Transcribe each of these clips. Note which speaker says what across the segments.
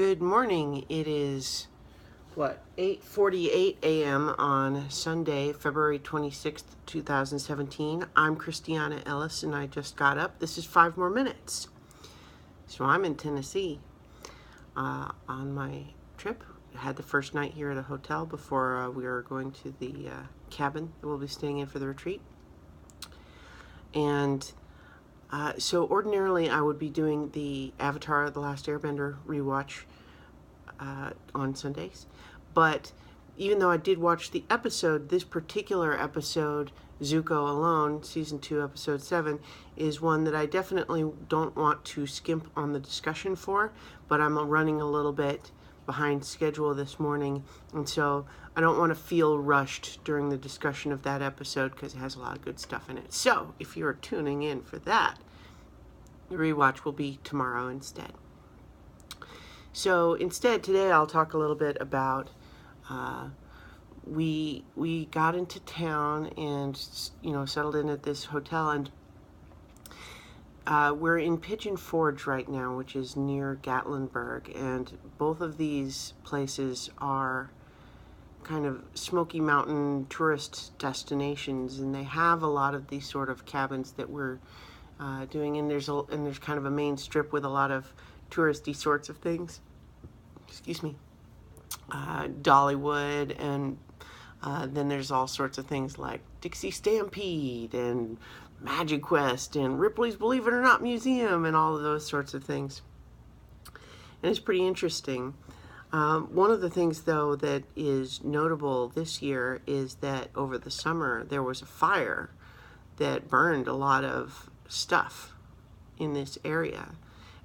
Speaker 1: Good morning. It is 8:48 a.m. on Sunday, February 26th, 2017. I'm Christiana Ellis and I just got up. This is 5 more minutes. So I'm in Tennessee on my trip. I had the first night here at a hotel before we are going to the cabin that we'll be staying in for the retreat. And so ordinarily I would be doing the Avatar: The Last Airbender rewatch on Sundays, but even though I did watch the episode, this particular episode, Zuko Alone, Season 2, Episode 7, is one that I definitely don't want to skimp on the discussion for, but I'm running a little bit behind schedule this morning, and so I don't want to feel rushed during the discussion of that episode because it has a lot of good stuff in it. So if you're tuning in for that, the rewatch will be tomorrow instead. So instead, today I'll talk a little bit about we got into town and settled in at this hotel, and we're in Pigeon Forge right now, which is near Gatlinburg, and both of these places are kind of Smoky Mountain tourist destinations, and they have a lot of these sort of cabins that we're doing, and there's kind of a main strip with a lot of touristy sorts of things. Excuse me. Dollywood, and then there's all sorts of things like Dixie Stampede and Magic Quest and Ripley's Believe It or Not Museum and all of those sorts of things. And it's pretty interesting. One of the things, though, that is notable this year is that over the summer there was a fire that burned a lot of stuff in this area.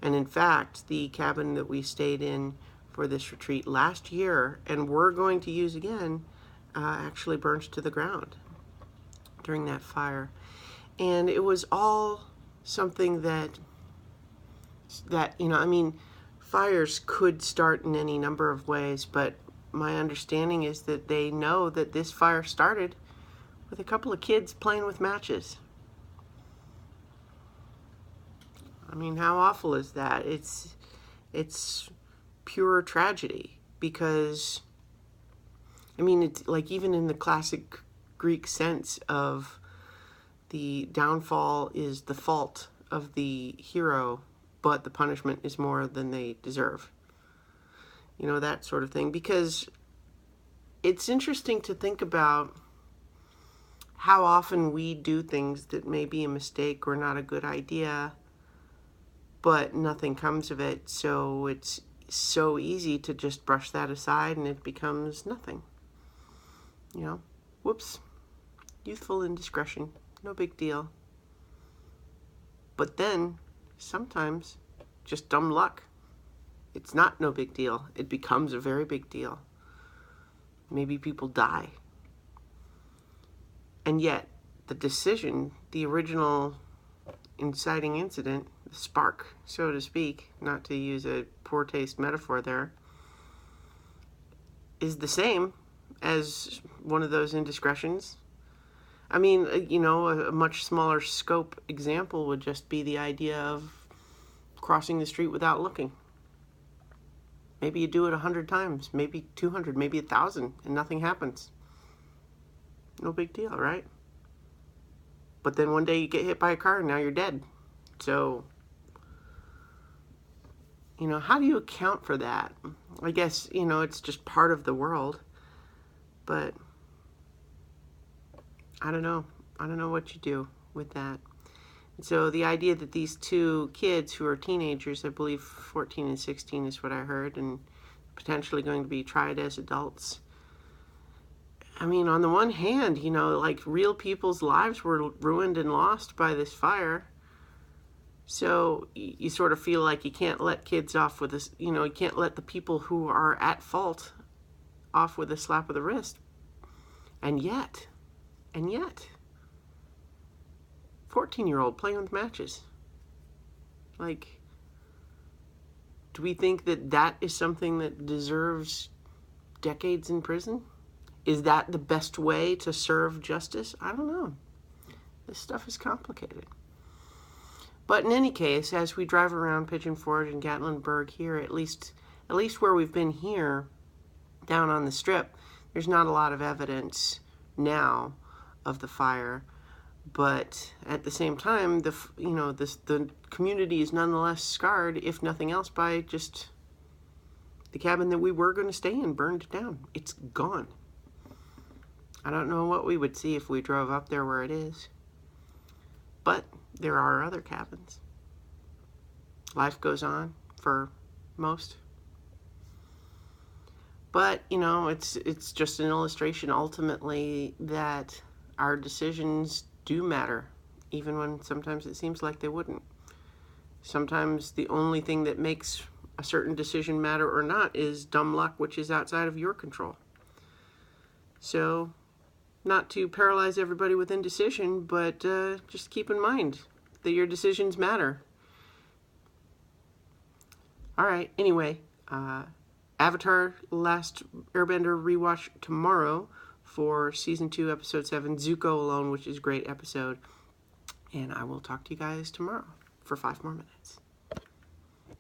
Speaker 1: And in fact, the cabin that we stayed in for this retreat last year, and we're going to use again, actually burned to the ground during that fire. And it was all something that fires could start in any number of ways, but my understanding is that they know that this fire started with a couple of kids playing with matches. I mean, how awful is that? It's pure tragedy, because it's like, even in the classic Greek sense of the downfall is the fault of the hero, but the punishment is more than they deserve. That sort of thing. Because it's interesting to think about how often we do things that may be a mistake or not a good idea, but nothing comes of it. So it's so easy to just brush that aside and it becomes nothing. Whoops, youthful indiscretion, no big deal. But then sometimes just dumb luck. It's not no big deal. It becomes a very big deal. Maybe people die. And yet the decision, the original inciting incident, the spark, so to speak, not to use a poor taste metaphor there, is the same as one of those indiscretions. A much smaller scope example would just be the idea of crossing the street without looking. Maybe you do it 100 times, maybe 200, maybe 1,000, and nothing happens. No big deal, right? But then one day you get hit by a car and now you're dead. So, how do you account for that? I guess, it's just part of the world. But I don't know. I don't know what you do with that. And so the idea that these two kids who are teenagers, I believe 14 and 16 is what I heard, and potentially going to be tried as adults. On the one hand, real people's lives were ruined and lost by this fire. So you sort of feel like you can't let kids off with this, you can't let the people who are at fault off with a slap of the wrist. And yet, 14-year-old playing with matches. Do we think that is something that deserves decades in prison? Is that the best way to serve justice? I don't know. This stuff is complicated. But in any case, as we drive around Pigeon Forge and Gatlinburg here, at least at least where we've been here down on the Strip, there's not a lot of evidence now of the fire. But at the same time, the community is nonetheless scarred, if nothing else, by just the cabin that we were going to stay in burned down. It's gone. I don't know what we would see if we drove up there where it is. But there are other cabins. Life goes on for most. But, it's just an illustration ultimately that our decisions do matter, even when sometimes it seems like they wouldn't. Sometimes the only thing that makes a certain decision matter or not is dumb luck, which is outside of your control. So, not to paralyze everybody with indecision, but just keep in mind that your decisions matter. All right, anyway, Avatar Last Airbender rewatch tomorrow for Season 2, Episode 7, Zuko Alone, which is a great episode. And I will talk to you guys tomorrow for 5 more minutes.